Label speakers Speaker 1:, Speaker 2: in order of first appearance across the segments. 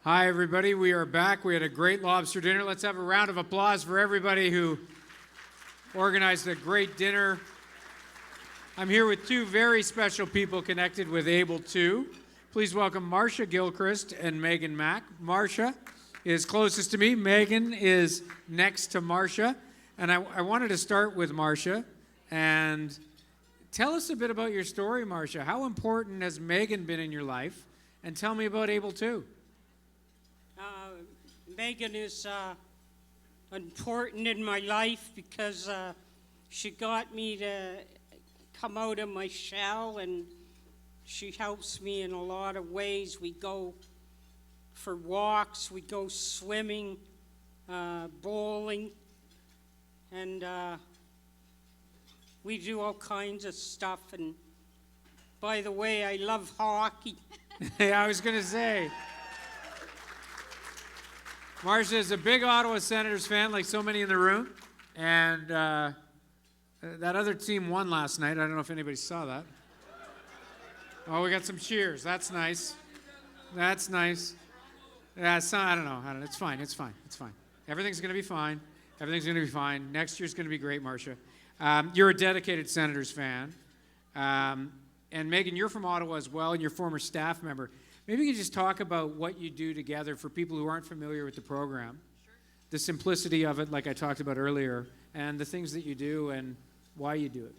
Speaker 1: Hi, everybody. We are back. We had a great lobster dinner. Let's have a round of applause for everybody who organized a great dinner. I'm here with two very special people connected with Able To. Please welcome Marsha Gilchrist and Meghan Maack. Marsha is closest to me. Meghan is next to Marsha. And I wanted to start with Marsha. And tell us a bit about your story, Marsha. How important has Meghan been in your life? And tell me about Able To.
Speaker 2: Meghan is important in my life because she got me to come out of my shell, and she helps me in a lot of ways. We go for walks, we go swimming, bowling, and we do all kinds of stuff. And by the way, I love hockey.
Speaker 1: I was going to say, Marsha is a big Ottawa Senators fan, like so many in the room. And that other team won last night. I don't know if anybody saw that. Oh, we got some cheers. That's nice. That's nice. Yeah, I don't know. It's fine. It's fine. It's fine. Everything's going to be fine. Everything's going to be fine. Next year's going to be great, Marsha. You're a dedicated Senators fan. And Meghan, you're from Ottawa as well, and you're a former staff member. Maybe you could just talk about what you do together for people who aren't familiar with the program. Sure. The simplicity of it, like I talked about earlier, and the things that you do and why you do it.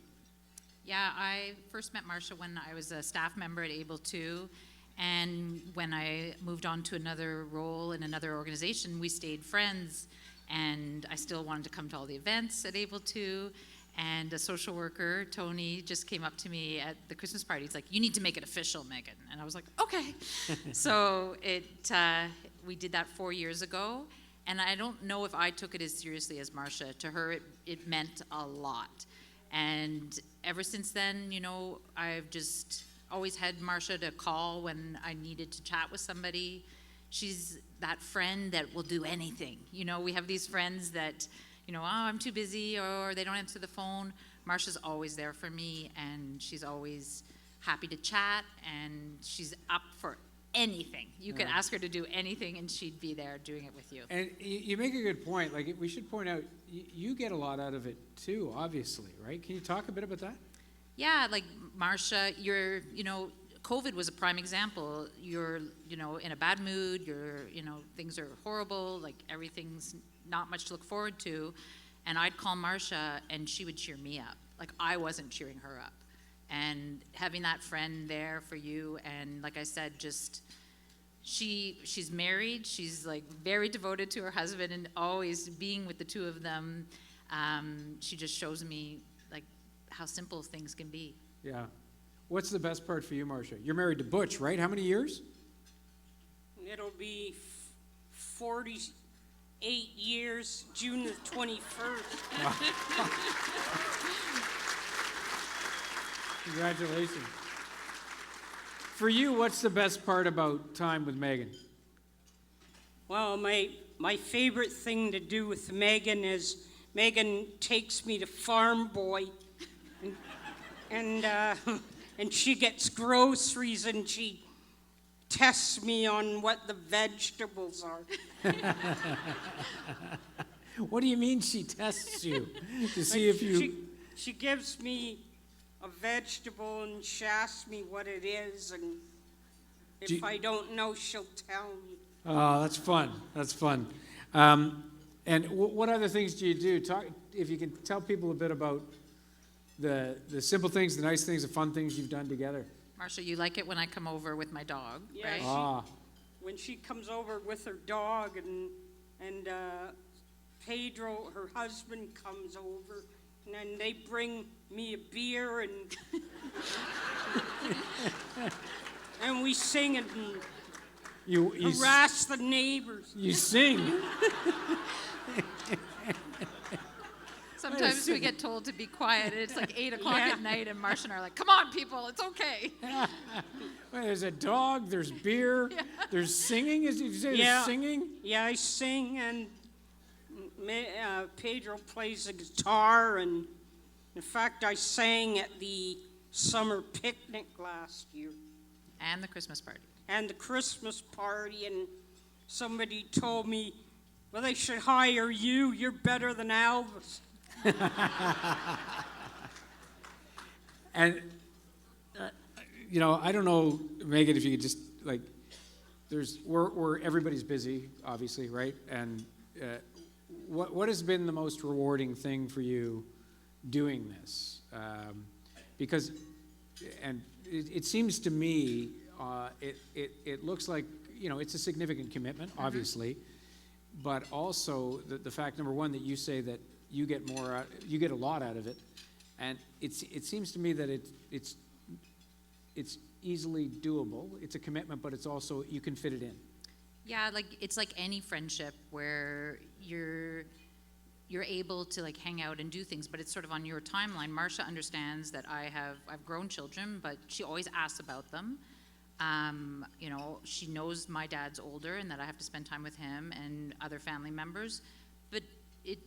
Speaker 3: Yeah, I first met Marsha when I was a staff member at Able To, and when I moved on to another role in another organization, we stayed friends, and I still wanted to come to all the events at Able To. And a social worker, Tony, just came up to me at the Christmas party. He's like, "You need to make it official, Meghan." And I was like, "Okay." So we did that 4 years ago. And I don't know if I took it as seriously as Marsha. To her, it meant a lot. And ever since then, I've just always had Marsha to call when I needed to chat with somebody. She's that friend that will do anything. We have these friends that, oh, I'm too busy, or they don't answer the phone. Marsha's always there for me, and she's always happy to chat, and she's up for anything. You could ask her to do anything, and she'd be there doing it with you.
Speaker 1: And you make a good point. Like, we should point out, you get a lot out of it too, obviously, right? Can you talk a bit about that?
Speaker 3: Yeah, like Marsha, COVID was a prime example. You're, in a bad mood, things are horrible, like everything's not much to look forward to, and I'd call Marsha and she would cheer me up. Like I wasn't cheering her up. And having that friend there for you, and like I said, just she's married, she's like very devoted to her husband, and always being with the two of them, she just shows me like how simple things can be.
Speaker 1: Yeah. What's the best part for you, Marsha? You're married to Butch, right? How many years?
Speaker 2: It'll be 48 years, June the 21st.
Speaker 1: Congratulations. For you, what's the best part about time with Meghan?
Speaker 2: Well, my favorite thing to do with Meghan is Meghan takes me to Farm Boy, and she gets groceries, and she tests me on what the vegetables are.
Speaker 1: What do you mean she tests you? To see if you...
Speaker 2: She gives me a vegetable and she asks me what it is, and if I don't know, she'll tell me.
Speaker 1: Oh, that's fun. That's fun. And what other things do you do? If you can tell people a bit about the simple things, the nice things, the fun things you've done together.
Speaker 3: Marsha, you like it when I come over with my dog,
Speaker 2: yeah,
Speaker 3: right?
Speaker 2: When she comes over with her dog, and Pedro, her husband, comes over, and then they bring me a beer, and and we sing and
Speaker 1: you
Speaker 2: harass the neighbors.
Speaker 1: You sing?
Speaker 3: Sometimes we get told to be quiet, and it's like 8 o'clock at night, and Marsha and I are like, "Come on, people, it's okay."
Speaker 1: Wait, there's a dog, there's beer, there's singing? Did you say there's singing?
Speaker 2: Yeah, I sing, and Pedro plays the guitar, and in fact, I sang at the summer picnic last year.
Speaker 3: And the Christmas party.
Speaker 2: And the Christmas party, and somebody told me, well, they should hire you. You're better than Elvis.
Speaker 1: And, I don't know, Megan, if you could just, everybody's busy, obviously, right? And what has been the most rewarding thing for you doing this? Because, and it seems to me, it looks like, it's a significant commitment, obviously, but also the fact, number one, that you say that you get a lot out of it, and it seems to me that it's easily doable. It's a commitment, but it's also, you can fit it in.
Speaker 3: Yeah, it's like any friendship where you're able to hang out and do things, but it's sort of on your timeline. Marsha understands that I've grown children, but she always asks about them. She knows my dad's older and that I have to spend time with him and other family members, but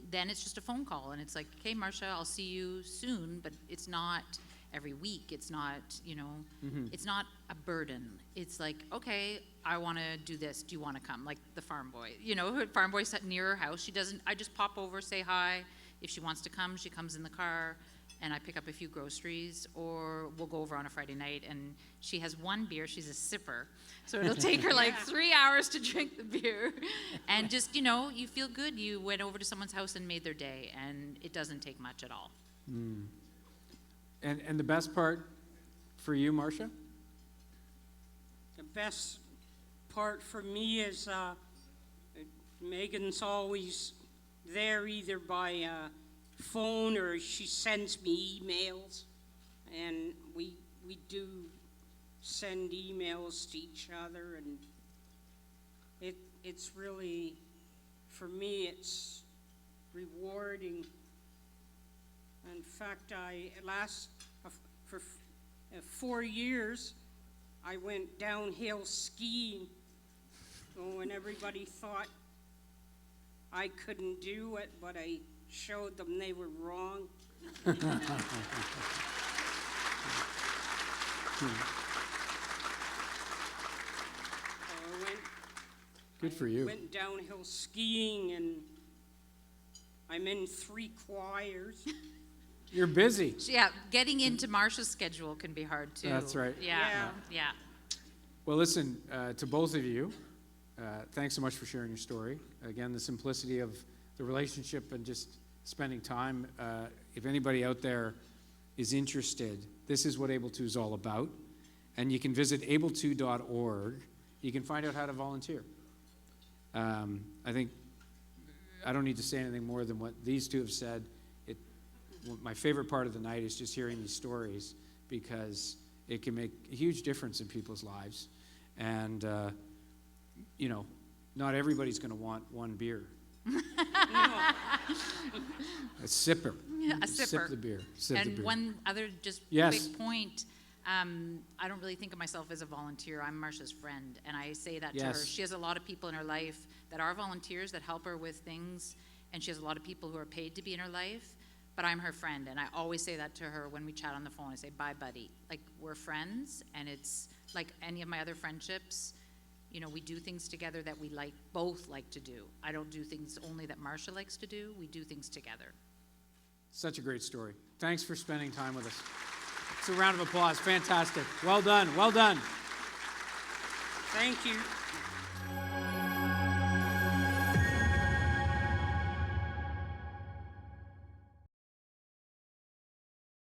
Speaker 3: then it's just a phone call and it's like, okay, Marsha, I'll see you soon, but it's not every week. It's not, it's not a burden. It's like, okay, I want to do this. Do you want to come? Like the farm boy, farm boy's near her house. I just pop over, say hi. If she wants to come, she comes in the car and I pick up a few groceries, or we'll go over on a Friday night and she has one beer. She's a sipper. So it'll take her 3 hours to drink the beer. And just, you feel good. You went over to someone's house and made their day, and it doesn't take much at all.
Speaker 1: Mm. And the best part for you, Marsha?
Speaker 2: The best part for me is Megan's always there, either by phone or she sends me emails, and we do send emails to each other, and it's really, for me, it's rewarding. In fact, for 4 years, I went downhill skiing when everybody thought I couldn't do it, but I showed them they were wrong.
Speaker 1: Good for you.
Speaker 2: I went downhill skiing, and I'm in 3 choirs.
Speaker 1: You're busy.
Speaker 3: Yeah, getting into Marsha's schedule can be hard too.
Speaker 1: That's right.
Speaker 3: Yeah.
Speaker 1: Well, listen, to both of you, thanks so much for sharing your story. Again, the simplicity of the relationship and just spending time. If anybody out there is interested, this is what Able To is all about. And you can visit able2.org. You can find out how to volunteer. I think I don't need to say anything more than what these two have said. My favorite part of the night is just hearing these stories, because it can make a huge difference in people's lives. And, not everybody's going to want one beer. A sipper.
Speaker 3: A sipper.
Speaker 1: Sip the beer.
Speaker 3: And one other just
Speaker 1: Yes.
Speaker 3: quick point. I don't really think of myself as a volunteer. I'm Marsha's friend, and I say that to her.
Speaker 1: Yes.
Speaker 3: She has a lot of people in her life that are volunteers that help her with things, and she has a lot of people who are paid to be in her life, but I'm her friend, and I always say that to her when we chat on the phone. I say, bye, buddy. We're friends, and it's like any of my other friendships. We do things together that we both like to do. I don't do things only that Marsha likes to do. We do things together.
Speaker 1: Such a great story. Thanks for spending time with us. It's a round of applause. Fantastic. Well done. Well done.
Speaker 2: Thank you.